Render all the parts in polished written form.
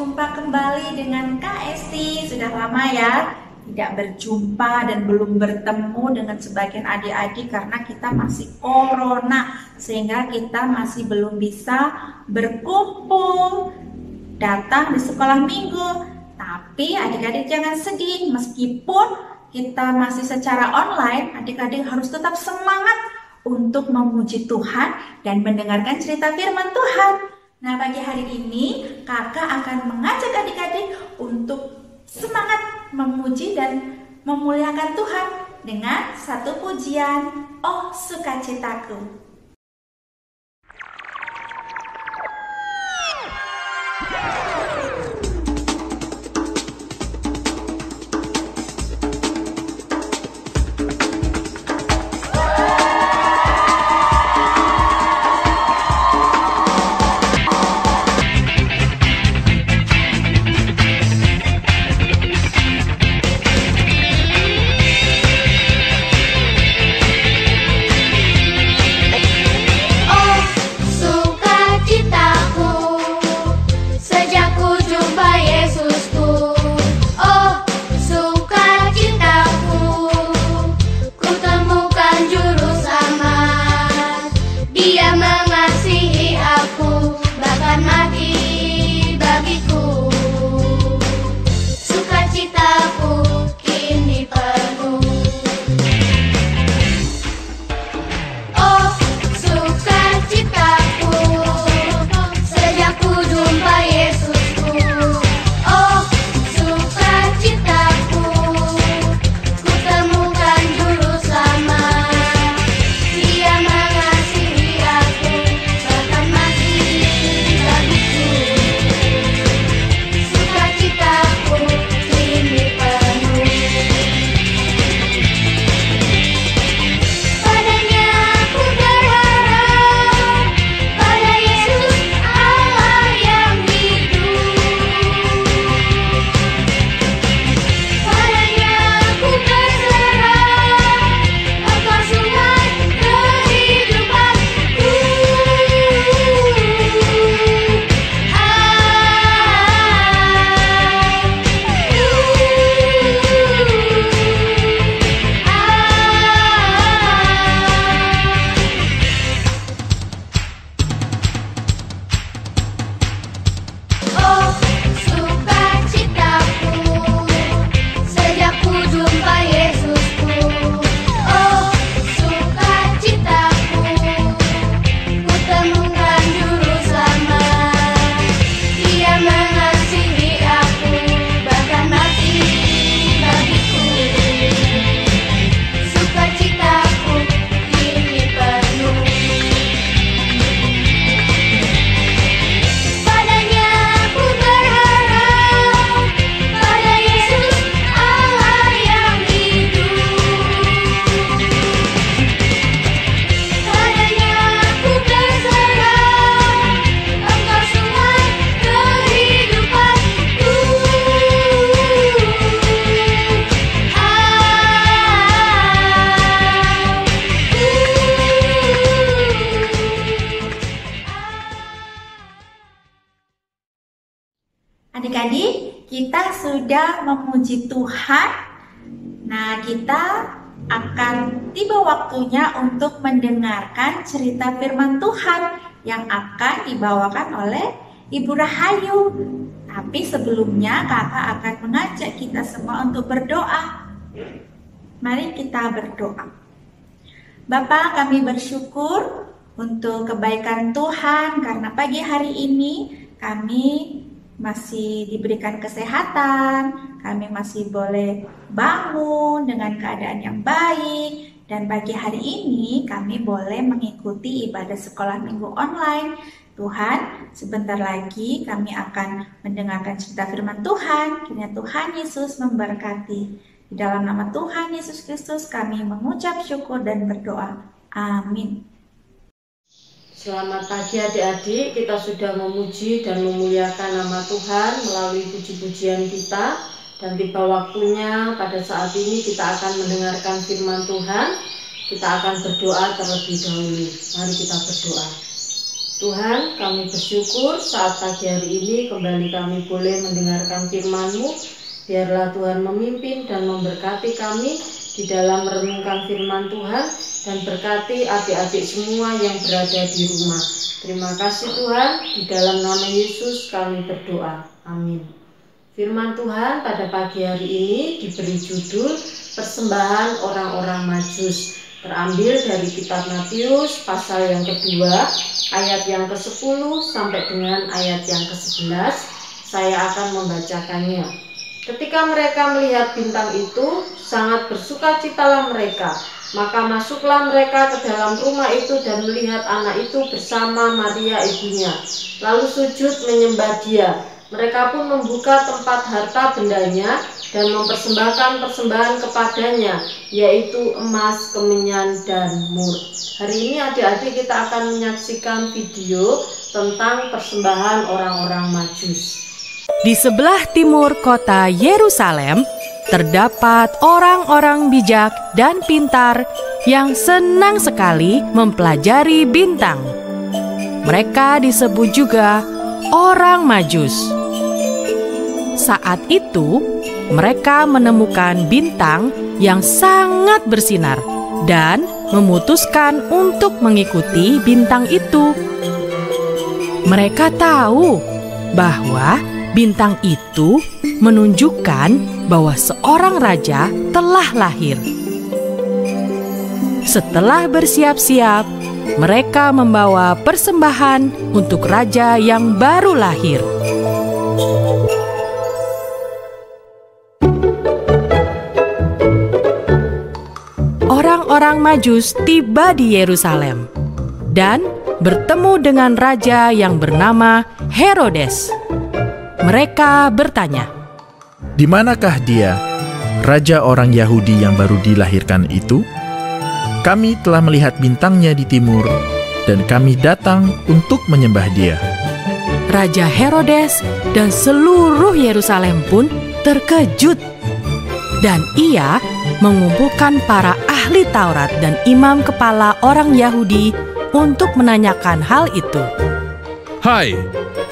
jumpa kembali dengan Kak Esti. Sudah lama ya tidak berjumpa dan belum bertemu dengan sebagian adik-adik karena kita masih corona, sehingga kita masih belum bisa berkumpul datang di sekolah minggu. Tapi adik-adik jangan sedih, meskipun kita masih secara online, adik-adik harus tetap semangat untuk memuji Tuhan dan mendengarkan cerita firman Tuhan. Nah, pagi hari ini kakak akan mengajak adik-adik untuk semangat memuji dan memuliakan Tuhan dengan satu pujian, "Oh Sukacitaku." Adik-adik, kita sudah memuji Tuhan. Nah, kita akan tiba waktunya untuk mendengarkan cerita firman Tuhan yang akan dibawakan oleh Ibu Rahayu. Tapi sebelumnya kakak akan mengajak kita semua untuk berdoa. Mari kita berdoa. Bapa, kami bersyukur untuk kebaikan Tuhan karena pagi hari ini kami masih diberikan kesehatan, kami masih boleh bangun dengan keadaan yang baik, dan pagi hari ini kami boleh mengikuti ibadah sekolah minggu online. Tuhan, sebentar lagi kami akan mendengarkan cerita firman Tuhan. Kiranya Tuhan Yesus memberkati. Di dalam nama Tuhan Yesus Kristus kami mengucap syukur dan berdoa. Amin. Selamat pagi adik-adik, kita sudah memuji dan memuliakan nama Tuhan melalui puji-pujian kita. Dan tiba waktunya pada saat ini kita akan mendengarkan firman Tuhan. Kita akan berdoa terlebih dahulu. Mari kita berdoa. Tuhan, kami bersyukur saat pagi hari ini kembali kami boleh mendengarkan firman-Mu. Biarlah Tuhan memimpin dan memberkati kami di dalam merenungkan firman Tuhan, dan berkati adik-adik semua yang berada di rumah. Terima kasih Tuhan, di dalam nama Yesus kami berdoa. Amin. Firman Tuhan pada pagi hari ini diberi judul Persembahan Orang-orang Majus. Terambil dari kitab Matius pasal yang kedua, ayat yang ke-10 sampai dengan ayat yang ke-11. Saya akan membacakannya. Ketika mereka melihat bintang itu, sangat bersukacitalah mereka. Maka masuklah mereka ke dalam rumah itu dan melihat anak itu bersama Maria ibunya. Lalu sujud menyembah dia. Mereka pun membuka tempat harta bendanya dan mempersembahkan persembahan kepadanya, yaitu emas, kemenyan, dan mur. Hari ini adik-adik kita akan menyaksikan video tentang persembahan orang-orang Majus. Di sebelah timur kota Yerusalem, terdapat orang-orang bijak dan pintar yang senang sekali mempelajari bintang. Mereka disebut juga orang Majus. Saat itu, mereka menemukan bintang yang sangat bersinar dan memutuskan untuk mengikuti bintang itu. Mereka tahu bahwa bintang itu menunjukkan bahwa seorang raja telah lahir. Setelah bersiap-siap, mereka membawa persembahan untuk raja yang baru lahir. Orang-orang Majus tiba di Yerusalem dan bertemu dengan raja yang bernama Herodes. Mereka bertanya, "Di manakah dia, raja orang Yahudi yang baru dilahirkan itu? Kami telah melihat bintangnya di timur, dan kami datang untuk menyembah dia." Raja Herodes dan seluruh Yerusalem pun terkejut, dan ia mengumpulkan para ahli Taurat dan imam kepala orang Yahudi untuk menanyakan hal itu. "Hai,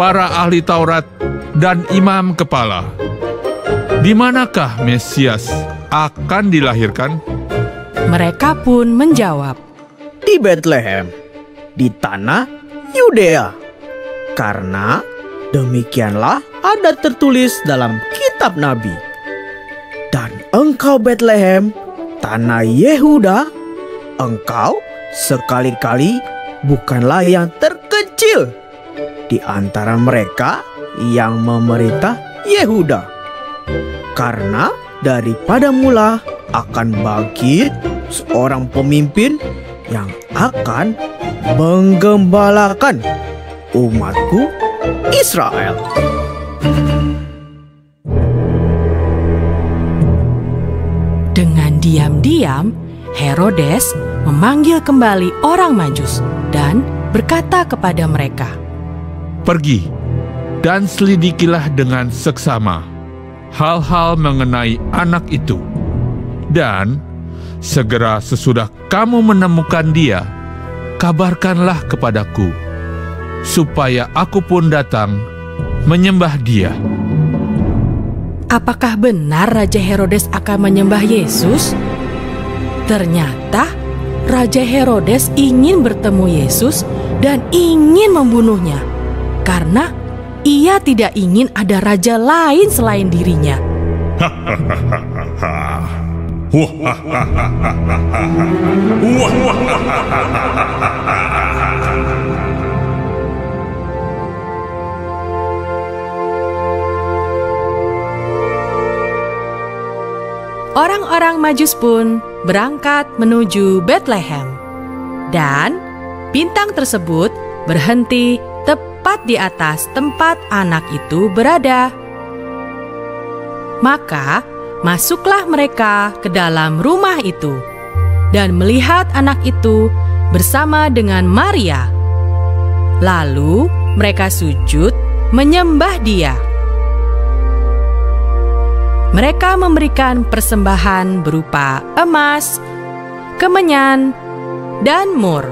para ahli Taurat dan imam kepala, di manakah Mesias akan dilahirkan?" Mereka pun menjawab, "Di Betlehem, di tanah Yudea. Karena demikianlah ada tertulis dalam kitab Nabi. Dan engkau Betlehem, tanah Yehuda, engkau sekali-kali bukanlah yang terkecil di antara mereka yang memerintah Yehuda. Karena daripada mula akan bangkit seorang pemimpin yang akan menggembalakan umatku Israel." Dengan diam-diam, Herodes memanggil kembali orang Majus dan berkata kepada mereka, "Pergi dan selidikilah dengan seksama hal-hal mengenai anak itu. Dan segera sesudah kamu menemukan dia, kabarkanlah kepadaku, supaya aku pun datang menyembah dia." Apakah benar Raja Herodes akan menyembah Yesus? Ternyata Raja Herodes ingin bertemu Yesus dan ingin membunuhnya, karena ia tidak ingin ada raja lain selain dirinya. Orang-orang Majus pun berangkat menuju Betlehem, dan bintang tersebut berhenti tepat di atas tempat anak itu berada. Maka masuklah mereka ke dalam rumah itu dan melihat anak itu bersama dengan Maria. Lalu mereka sujud menyembah dia. Mereka memberikan persembahan berupa emas, kemenyan, dan mur.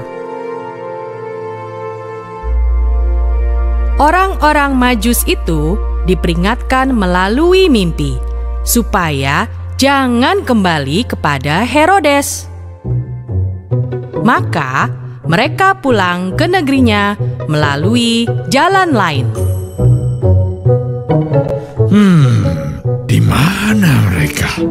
Orang-orang Majus itu diperingatkan melalui mimpi supaya jangan kembali kepada Herodes. Maka mereka pulang ke negerinya melalui jalan lain. Di mana mereka?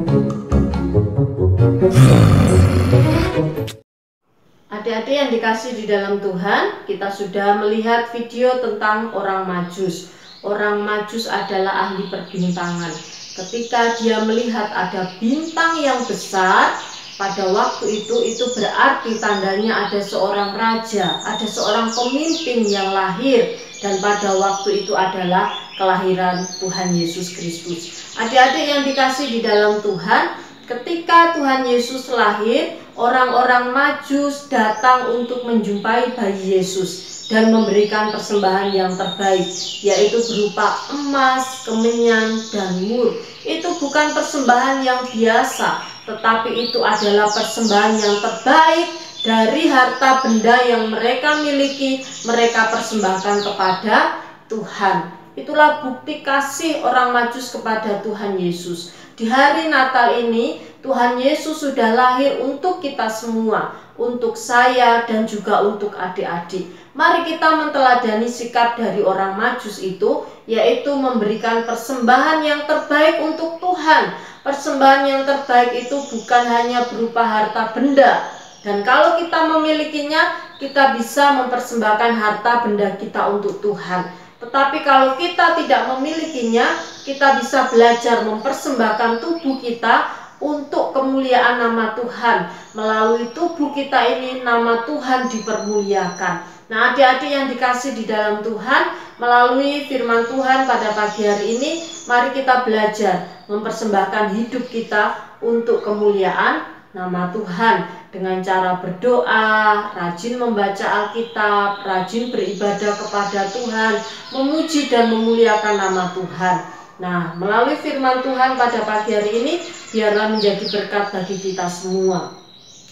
Adik-adik yang dikasih di dalam Tuhan, kita sudah melihat video tentang orang Majus. Orang Majus adalah ahli perbintangan. Ketika dia melihat ada bintang yang besar, pada waktu itu berarti tandanya ada seorang raja, ada seorang pemimpin yang lahir. Dan pada waktu itu adalah kelahiran Tuhan Yesus Kristus. Adik-adik yang dikasih di dalam Tuhan, ketika Tuhan Yesus lahir, orang-orang Majus datang untuk menjumpai bayi Yesus dan memberikan persembahan yang terbaik, yaitu berupa emas, kemenyan, dan mur. Itu bukan persembahan yang biasa, tetapi itu adalah persembahan yang terbaik dari harta benda yang mereka miliki, mereka persembahkan kepada Tuhan. Itulah bukti kasih orang Majus kepada Tuhan Yesus. Di hari Natal ini, Tuhan Yesus sudah lahir untuk kita semua, untuk saya dan juga untuk adik-adik. Mari kita menteladani sikap dari orang Majus itu, yaitu memberikan persembahan yang terbaik untuk Tuhan. Persembahan yang terbaik itu bukan hanya berupa harta benda, dan kalau kita memilikinya, kita bisa mempersembahkan harta benda kita untuk Tuhan. Tetapi kalau kita tidak memilikinya, kita bisa belajar mempersembahkan tubuh kita untuk kemuliaan nama Tuhan. Melalui tubuh kita ini, nama Tuhan dipermuliakan. Nah, adik-adik yang dikasih di dalam Tuhan, melalui firman Tuhan pada pagi hari ini, mari kita belajar mempersembahkan hidup kita untuk kemuliaan nama Tuhan. Dengan cara berdoa, rajin membaca Alkitab, rajin beribadah kepada Tuhan, memuji dan memuliakan nama Tuhan. Nah, melalui firman Tuhan pada pagi hari ini, biarlah menjadi berkat bagi kita semua.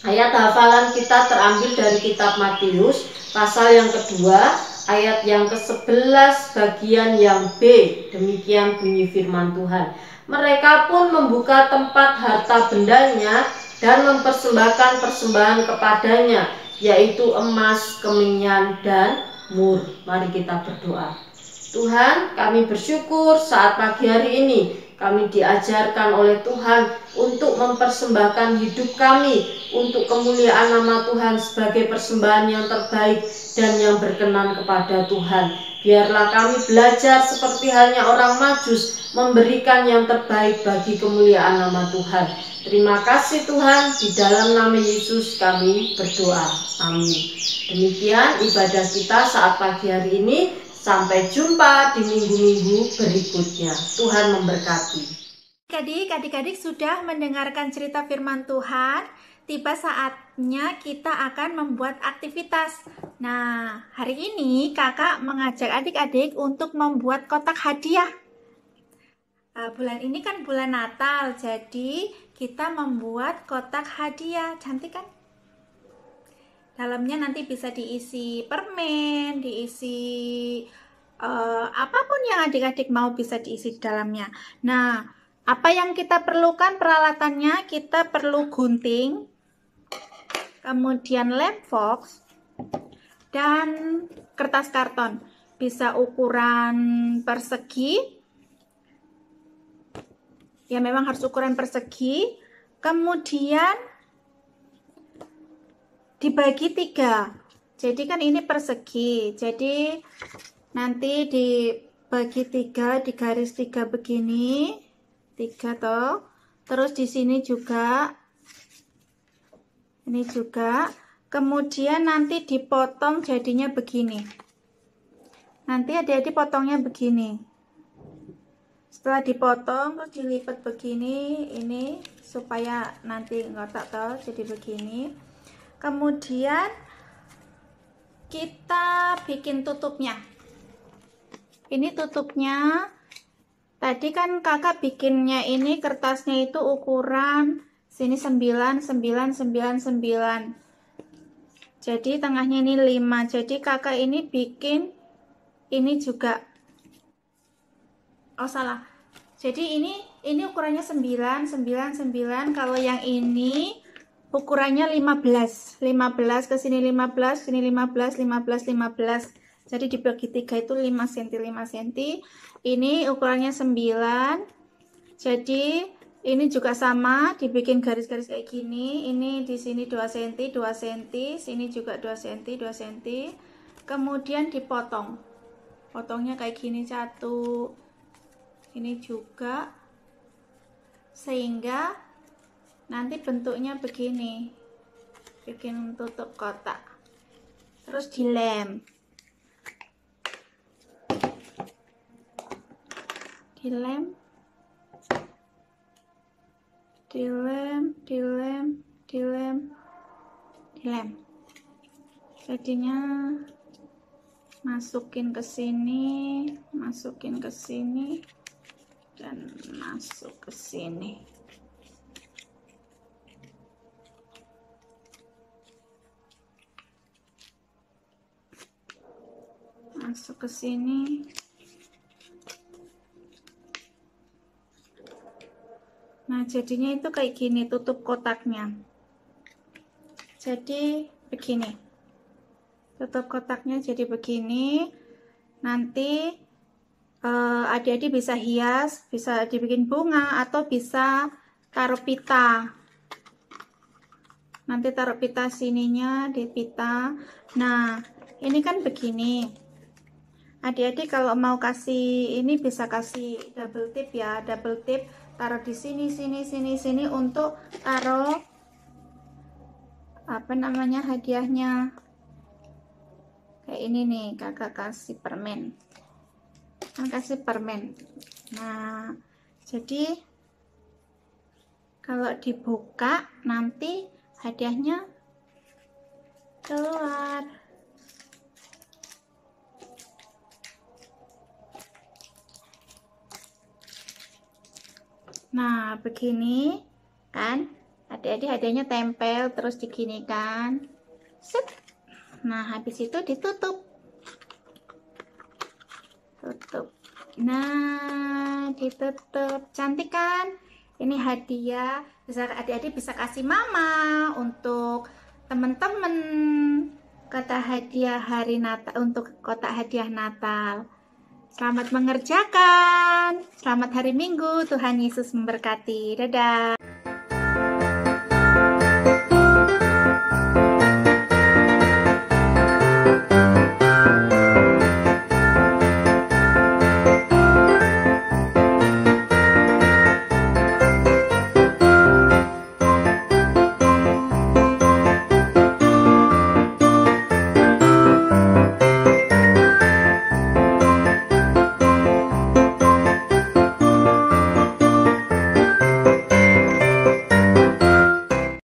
Ayat hafalan kita terambil dari kitab Matius, pasal yang kedua, ayat yang ke-11, bagian yang B. Demikian bunyi firman Tuhan. Mereka pun membuka tempat harta bendanya dan mempersembahkan persembahan kepadanya, yaitu emas, kemenyan, dan mur. Mari kita berdoa. Tuhan, kami bersyukur saat pagi hari ini kami diajarkan oleh Tuhan untuk mempersembahkan hidup kami untuk kemuliaan nama Tuhan sebagai persembahan yang terbaik dan yang berkenan kepada Tuhan. Biarlah kami belajar seperti halnya orang Majus, memberikan yang terbaik bagi kemuliaan nama Tuhan. Terima kasih Tuhan, di dalam nama Yesus kami berdoa. Amin. Demikian ibadah kita saat pagi hari ini. Sampai jumpa di minggu-minggu berikutnya. Tuhan memberkati. Adik-adik sudah mendengarkan cerita firman Tuhan. Tiba saatnya kita akan membuat aktivitas. Nah, hari ini kakak mengajak adik-adik untuk membuat kotak hadiah. Bulan ini kan bulan Natal, jadi kita membuat kotak hadiah. Cantik kan? Dalamnya nanti bisa diisi permen, diisi apapun yang adik-adik mau bisa diisi di dalamnya. Nah, apa yang kita perlukan peralatannya? Kita perlu gunting, kemudian lem fox, dan kertas karton. Bisa ukuran persegi, ya memang harus ukuran persegi. Kemudian dibagi 3, jadi kan ini persegi, jadi nanti dibagi 3, di garis 3 begini, 3 toh, terus di sini juga, ini juga, kemudian nanti dipotong jadinya begini. Nanti adik-adik potongnya begini. Setelah dipotong terus dilipat begini, ini supaya nanti ngotak toh, jadi begini. Kemudian kita bikin tutupnya. Ini tutupnya. Tadi kan kakak bikinnya ini kertasnya itu ukuran sini 9, 9, 9, 9. Jadi tengahnya ini 5. Jadi kakak ini bikin ini juga, oh salah, jadi ini ukurannya 9. Kalau yang ini ukurannya 15 ke sini 15, sini 15. Jadi dibagi 3 itu 5 cm. Ini ukurannya 9. Jadi ini juga sama, dibikin garis-garis kayak gini. Ini di sini 2 cm, sini juga 2 cm. Kemudian dipotong. Potongnya kayak gini, 1. Ini juga, sehingga nanti bentuknya begini, bikin tutup kotak, terus dilem, jadinya masukin ke sini, dan masuk ke sini. Masuk ke sini. Nah, jadinya itu kayak gini tutup kotaknya. Jadi begini. Tutup kotaknya jadi begini. Nanti adik-adik bisa hias, bisa dibikin bunga, atau bisa taruh pita. Nanti taruh pita sininya di pita. Nah, ini kan begini. Adik-adik kalau mau kasih ini bisa kasih double tip ya, double tip, taruh di sini untuk taruh apa namanya hadiahnya. Kayak ini nih, kakak kasih permen. Nah, jadi kalau dibuka nanti hadiahnya keluar. Nah, begini kan, adik-adik hadiahnya tempel terus digini kan, set. Nah, habis itu ditutup. Nah, ditutup. Cantik kan? Ini hadiah. Bisa adik-adik bisa kasih mama, untuk teman-teman, kotak hadiah hari Natal, untuk kotak hadiah Natal. Selamat mengerjakan. Selamat hari Minggu. Tuhan Yesus memberkati. Dadah.